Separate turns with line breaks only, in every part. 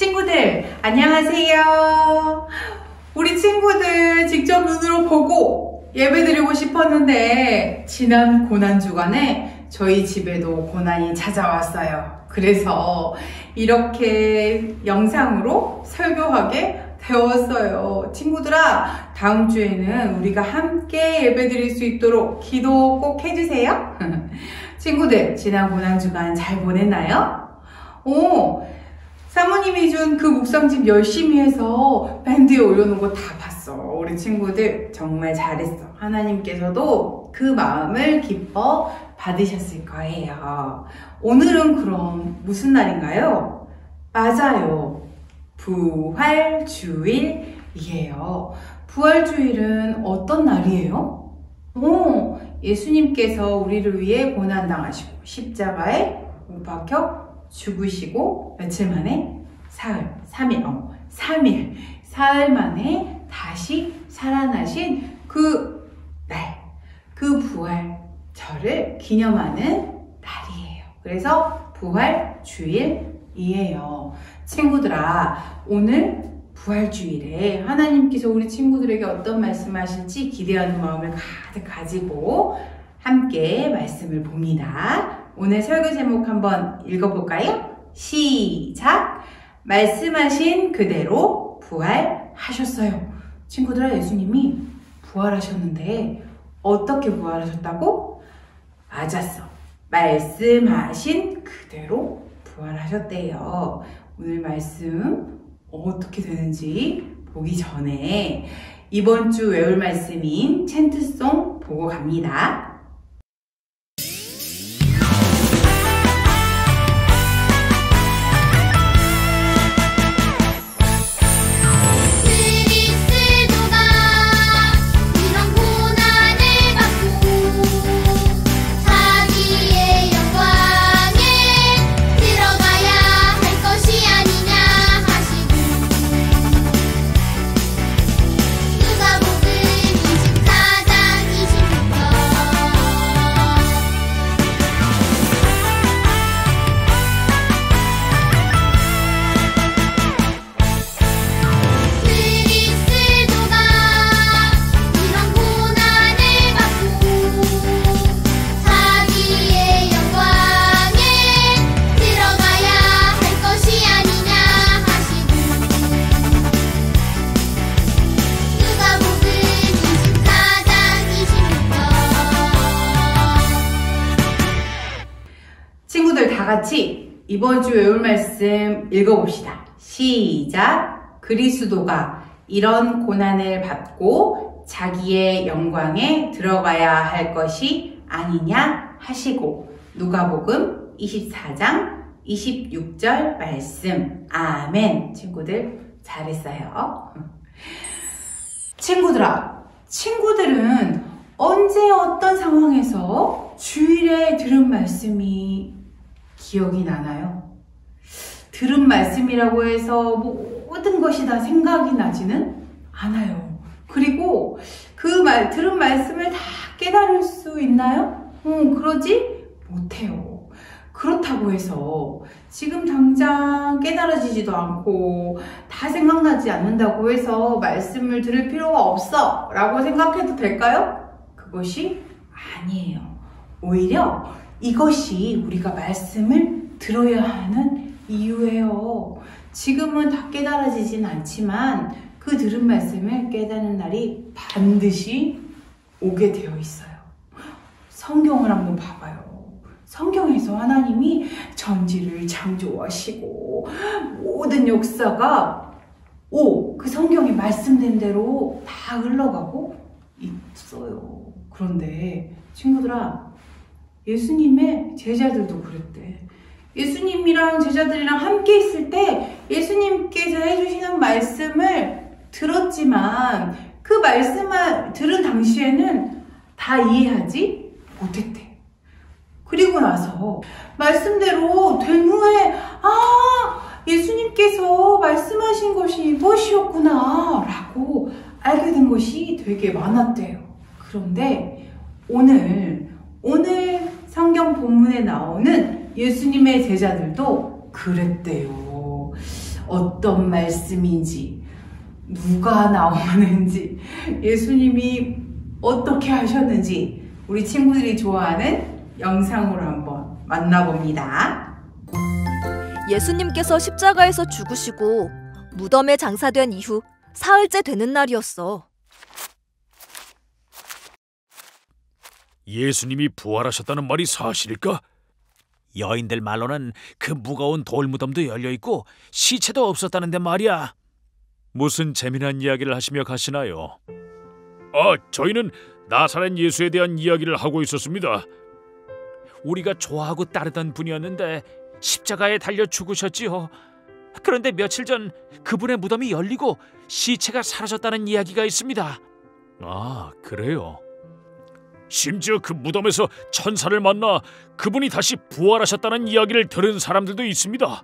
친구들 안녕하세요. 우리 친구들 직접 눈으로 보고 예배드리고 싶었는데 지난 고난주간에 저희 집에도 고난이 찾아왔어요. 그래서 이렇게 영상으로 설교하게 되었어요. 친구들아, 다음 주에는 우리가 함께 예배드릴 수 있도록 기도 꼭 해주세요. 친구들, 지난 고난주간 잘 보냈나요? 사모님이 준 그 묵상집 열심히 해서 밴드에 올려놓은 거 다 봤어. 우리 친구들 정말 잘했어. 하나님께서도 그 마음을 기뻐 받으셨을 거예요. 오늘은 그럼 무슨 날인가요? 맞아요. 부활주일이에요. 부활주일은 어떤 날이에요? 예수님께서 우리를 위해 고난당하시고 십자가에 못 박혀 죽으시고 며칠 만에? 사흘 만에 다시 살아나신 그 날, 그 부활절을 기념하는 날이에요. 그래서 부활주일이에요. 친구들아, 오늘 부활주일에 하나님께서 우리 친구들에게 어떤 말씀을 하실지 기대하는 마음을 가득 가지고 함께 말씀을 봅니다. 오늘 설교 제목 한번 읽어볼까요? 시작! 말씀하신 그대로 부활하셨어요. 친구들아, 예수님이 부활하셨는데 어떻게 부활하셨다고? 맞았어. 말씀하신 그대로 부활하셨대요. 오늘 말씀 어떻게 되는지 보기 전에 이번 주 외울 말씀인 챈트송 보고 갑니다. 다 같이 이번 주 외울 말씀 읽어봅시다. 시작! 그리스도가 이런 고난을 받고 자기의 영광에 들어가야 할 것이 아니냐 하시고 누가복음 24장 26절 말씀. 아멘. 친구들 잘했어요. 친구들아, 친구들은 언제 어떤 상황에서 주일에 들은 말씀이 기억이 나나요? 들은 말씀이라고 해서 모든 것이 다 생각이 나지는 않아요. 그리고 들은 말씀을 다 깨달을 수 있나요? 그러지 못해요. 그렇다고 해서 지금 당장 깨달아지지도 않고 다 생각나지 않는다고 해서 말씀을 들을 필요가 없어 라고 생각해도 될까요? 그것이 아니에요. 오히려 이것이 우리가 말씀을 들어야 하는 이유예요. 지금은 다 깨달아지진 않지만 그 들은 말씀을 깨닫는 날이 반드시 오게 되어 있어요. 성경을 한번 봐봐요. 성경에서 하나님이 천지를 창조하시고 모든 역사가 그 성경에 말씀된 대로 다 흘러가고 있어요. 그런데 친구들아, 예수님의 제자들도 그랬대. 예수님이랑 제자들이랑 함께 있을 때 예수님께서 해주시는 말씀을 들었지만 그 말씀을 들은 당시에는 다 이해하지 못했대. 그리고 나서 말씀대로 된 후에 예수님께서 말씀하신 것이 이것이었구나 라고 알게 된 것이 되게 많았대요. 그런데 오늘 성경 본문에 나오는 예수님의 제자들도 그랬대요. 어떤 말씀인지, 누가 나오는지, 예수님이 어떻게 하셨는지 우리 친구들이 좋아하는 영상으로 한번 만나봅니다.
예수님께서 십자가에서 죽으시고 무덤에 장사된 이후 사흘째 되는 날이었어.
예수님이 부활하셨다는 말이 사실일까? 여인들 말로는 그 무거운 돌무덤도 열려있고 시체도 없었다는데 말이야. 무슨 재미난 이야기를 하시며 가시나요? 저희는 나사렛 예수에 대한 이야기를 하고 있었습니다. 우리가 좋아하고 따르던 분이었는데 십자가에 달려 죽으셨지요. 그런데 며칠 전 그분의 무덤이 열리고 시체가 사라졌다는 이야기가 있습니다. 그래요? 심지어 그 무덤에서 천사를 만나 그분이 다시 부활하셨다는 이야기를 들은 사람들도 있습니다.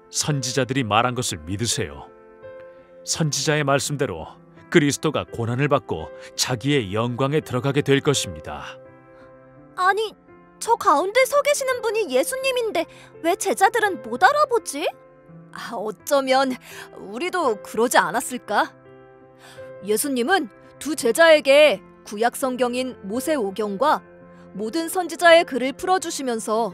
선지자들이 말한 것을 믿으세요. 선지자의 말씀대로 그리스도가 고난을 받고 자기의 영광에 들어가게 될 것입니다.
아니, 저 가운데 서 계시는 분이 예수님인데 왜 제자들은 못 알아보지? 어쩌면 우리도 그러지 않았을까? 예수님은 두 제자에게 구약 성경인 모세오경과 모든 선지자의 글을 풀어주시면서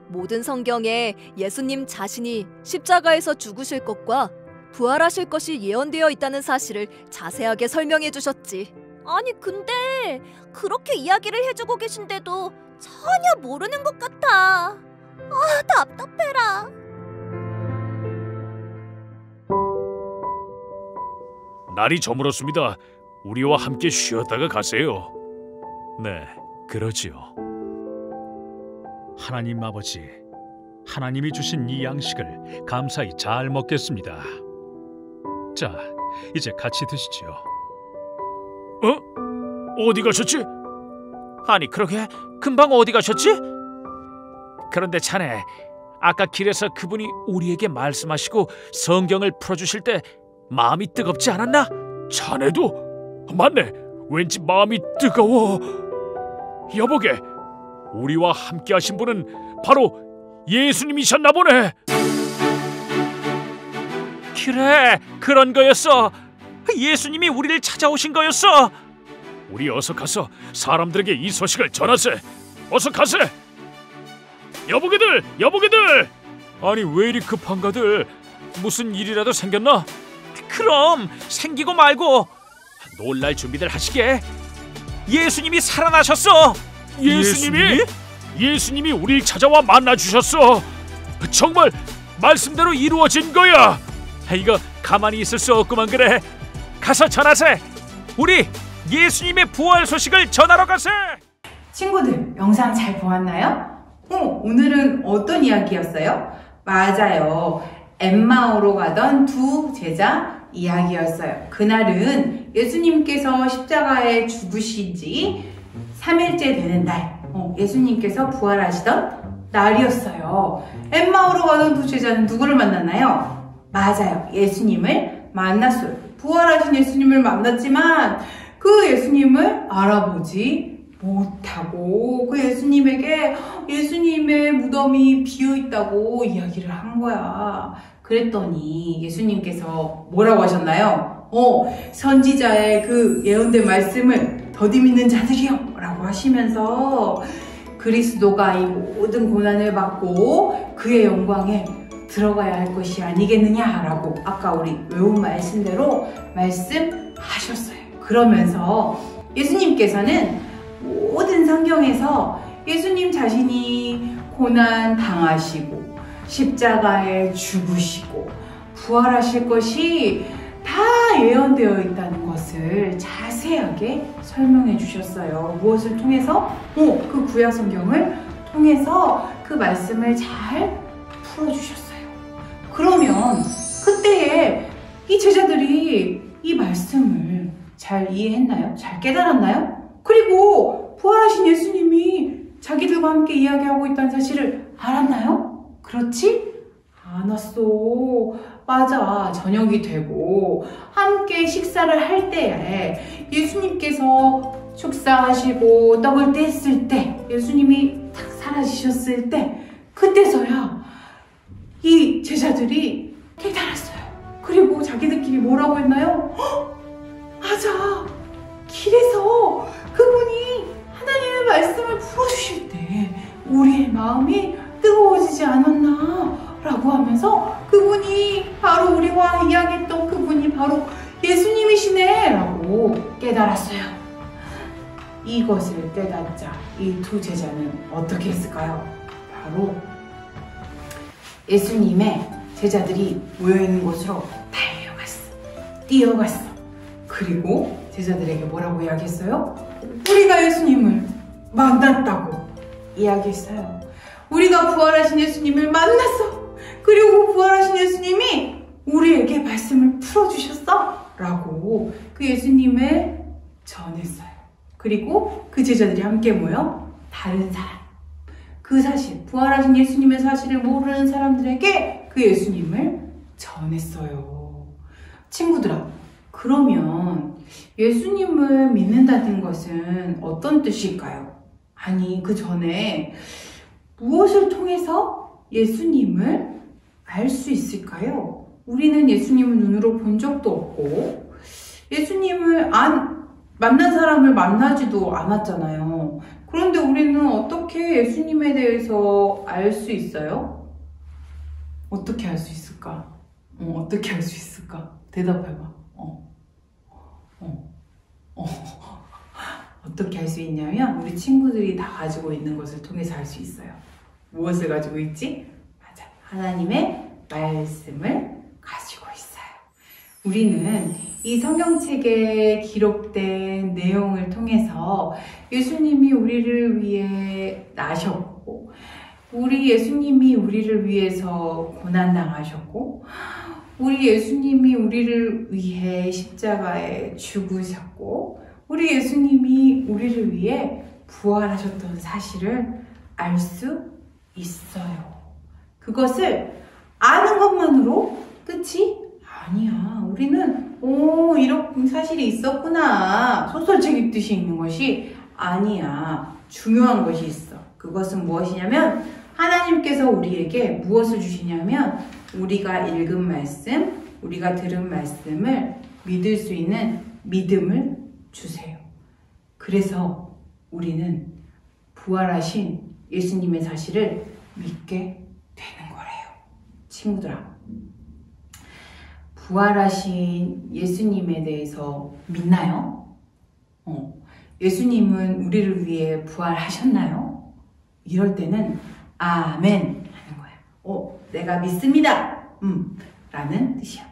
모든 성경에 예수님 자신이 십자가에서 죽으실 것과 부활하실 것이 예언되어 있다는 사실을 자세하게 설명해 주셨지. 아니 근데 그렇게 이야기를 해주고 계신데도 전혀 모르는 것 같아. 답답해라.
날이 저물었습니다. 우리와 함께 쉬었다가 가세요. 네, 그러지요. 하나님 아버지, 하나님이 주신 이 양식을 감사히 잘 먹겠습니다. 자, 이제 같이 드시지요. 어디 가셨지? 아니, 그러게 금방 어디 가셨지? 그런데 자네, 아까 길에서 그분이 우리에게 말씀하시고 성경을 풀어주실 때 마음이 뜨겁지 않았나? 자네도? 맞네, 왠지 마음이 뜨거워. 여보게, 우리와 함께 하신 분은 바로 예수님이셨나 보네. 그래, 그런 거였어. 예수님이 우리를 찾아오신 거였어. 우리 어서 가서 사람들에게 이 소식을 전하세. 어서 가세. 여보게들, 여보게들. 아니, 왜 이리 급한가들? 무슨 일이라도 생겼나? 그럼 생기고 말고 놀랄 준비들 하시게. 예수님이 살아나셨어. 예수님이? 예수님이 우리를 찾아와 만나주셨어. 정말 말씀대로 이루어진 거야. 이거 가만히 있을 수 없구만. 그래, 가서 전하세. 우리 예수님의 부활 소식을 전하러 가세.
친구들, 영상 잘 보았나요? 오늘은 어떤 이야기였어요? 맞아요, 엠마오로 가던 두 제자 이야기였어요. 그날은 예수님께서 십자가에 죽으신 지 3일째 되는 날, 예수님께서 부활하시던 날이었어요. 엠마오로 가던 두 제자는 누구를 만났나요? 맞아요, 예수님을 만났어요. 부활하신 예수님을 만났지만 그 예수님을 알아보지 못하고 그 예수님에게 예수님의 무덤이 비어있다고 이야기를 한 거야. 그랬더니 예수님께서 뭐라고 하셨나요? 선지자의 그 예언된 말씀을 더디 믿는 자들이요 라고 하시면서 그리스도가 이 모든 고난을 받고 그의 영광에 들어가야 할 것이 아니겠느냐라고 아까 우리 외운 말씀대로 말씀하셨어요. 그러면서 예수님께서는 모든 성경에서 예수님 자신이 고난 당하시고 십자가에 죽으시고 부활하실 것이 다 예언되어 있다는 것을 자세하게 설명해 주셨어요. 무엇을 통해서? 그 구약 성경을 통해서 그 말씀을 잘 풀어주셨어요. 그러면 그때에 이 제자들이 이 말씀을 잘 이해했나요? 잘 깨달았나요? 그리고 부활하신 예수님이 자기들과 함께 이야기하고 있다는 사실을 알았나요? 그렇지? 않았어. 맞아. 저녁이 되고 함께 식사를 할 때에 예수님께서 축사하시고 떡을 뗐을 때, 예수님이 탁 사라지셨을 때, 그때서야 이 제자들이 깨달았어요. 그리고 자기들끼리 뭐라고 했나요? 맞아! 길에서 그분이 하나님의 말씀을 풀어주실 때 우리의 마음이 뜨거워지지 않았나? 라고 하면서 그분이 바로 우리와 이야기했던 그분이 바로 예수님이시네! 라고 깨달았어요. 이것을 깨닫자 이 두 제자는 어떻게 했을까요? 바로 예수님의 제자들이 모여있는 곳으로 달려갔어. 뛰어갔어. 그리고 제자들에게 뭐라고 이야기했어요? 우리가 예수님을 만났다고 이야기했어요. 우리가 부활하신 예수님을 만났어. 그리고 부활하신 예수님이 우리에게 말씀을 풀어주셨어. 라고 그 예수님을 전했어요. 그리고 그 제자들이 함께 모여 다른 사람, 그 사실, 부활하신 예수님의 사실을 모르는 사람들에게 그 예수님을 전했어요. 친구들아, 그러면 예수님을 믿는다는 것은 어떤 뜻일까요? 아니, 그 전에 무엇을 통해서 예수님을 알 수 있을까요? 우리는 예수님을 눈으로 본 적도 없고 예수님을 만난 사람을 만나지도 않았잖아요. 그런데 우리는 어떻게 예수님에 대해서 알 수 있어요? 어떻게 알 수 있을까? 어떻게 알 수 있을까? 대답해봐. 어떻게 알 수 있냐면 우리 친구들이 다 가지고 있는 것을 통해서 알 수 있어요. 무엇을 가지고 있지? 맞아. 하나님의 말씀을 가지고 있어요. 우리는 이 성경책에 기록된 내용을 통해서 예수님이 우리를 위해 나셨고 우리 예수님이 우리를 위해서 고난당하셨고 우리 예수님이 우리를 위해 십자가에 죽으셨고 우리 예수님이 우리를 위해 부활하셨던 사실을 알 수 있어요. 그것을 아는 것만으로 끝이 아니야. 우리는 이런 사실이 있었구나. 소설책 읽듯이 읽는 것이 아니야. 중요한 것이 있어. 그것은 무엇이냐면 하나님께서 우리에게 무엇을 주시냐면 우리가 읽은 말씀, 우리가 들은 말씀을 믿을 수 있는 믿음을 주세요. 그래서 우리는 부활하신 예수님의 사실을 믿게 되는 거래요. 친구들아, 부활하신 예수님에 대해서 믿나요? 예수님은 우리를 위해 부활하셨나요? 이럴 때는 아멘 하는 거야. 내가 믿습니다. 라는 뜻이야.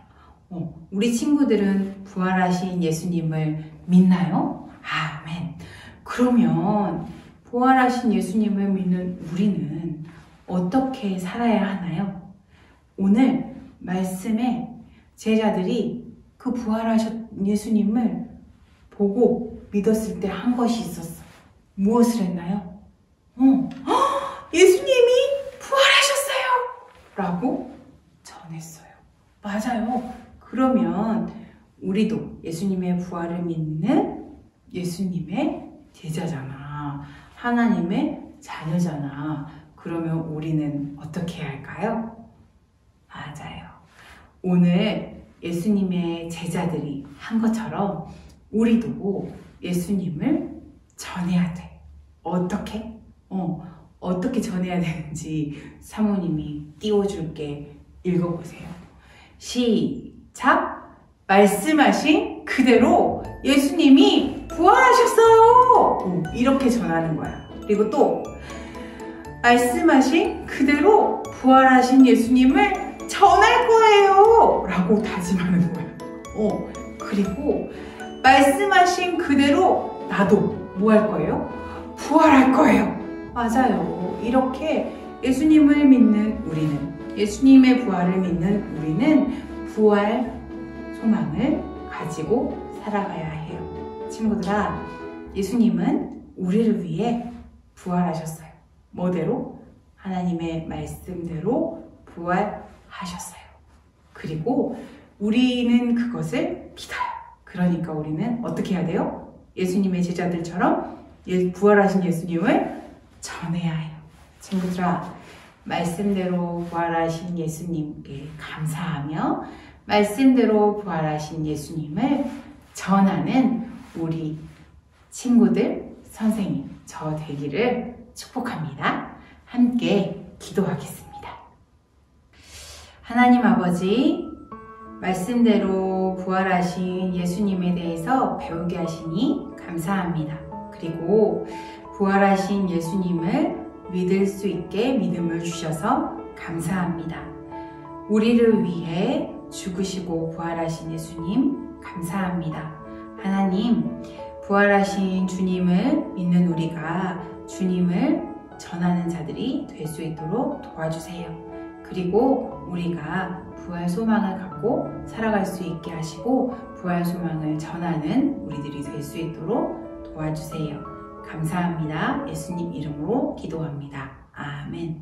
우리 친구들은 부활하신 예수님을 믿나요? 아멘. 그러면 부활하신 예수님을 믿는 우리는 어떻게 살아야 하나요? 오늘 말씀에 제자들이 그 부활하신 예수님을 보고 믿었을 때 한 것이 있었어. 무엇을 했나요? 예수님이 부활하셨어요! 라고 전했어요. 맞아요. 그러면 우리도 예수님의 부활을 믿는 예수님의 제자잖아. 하나님의 자녀잖아. 그러면 우리는 어떻게 해야 할까요? 맞아요. 오늘 예수님의 제자들이 한 것처럼 우리도 예수님을 전해야 돼. 어떻게? 어떻게 전해야 되는지 사모님이 띄워줄게. 읽어보세요. 시작! 말씀하신 그대로 예수님이 부활하셨어요! 이렇게 전하는 거야. 그리고 또 말씀하신 그대로 부활하신 예수님을 전할 거예요! 라고 다짐하는 거야. 그리고 말씀하신 그대로 나도 뭐 할 거예요? 부활할 거예요. 맞아요. 이렇게 예수님을 믿는 우리는, 예수님의 부활을 믿는 우리는 부활 소망을 가지고 살아가야 해요. 친구들아, 예수님은 우리를 위해 부활하셨어요. 뭐대로? 하나님의 말씀대로 부활하셨어요. 그리고 우리는 그것을 믿어요. 그러니까 우리는 어떻게 해야 돼요? 예수님의 제자들처럼 부활하신 예수님을 전해야 해요. 친구들아, 말씀대로 부활하신 예수님께 감사하며 말씀대로 부활하신 예수님을 전하는 우리 친구들, 선생님, 저 되기를 축복합니다. 함께 기도하겠습니다. 하나님 아버지, 말씀대로 부활하신 예수님에 대해서 배우게 하시니 감사합니다. 그리고 부활하신 예수님을 믿을 수 있게 믿음을 주셔서 감사합니다. 우리를 위해 죽으시고 부활하신 예수님 감사합니다. 하나님, 부활하신 주님을 믿는 우리가 주님을 전하는 자들이 될 수 있도록 도와주세요. 그리고 우리가 부활 소망을 갖고 살아갈 수 있게 하시고 부활 소망을 전하는 우리들이 될 수 있도록 도와주세요. 감사합니다. 예수님 이름으로 기도합니다. 아멘.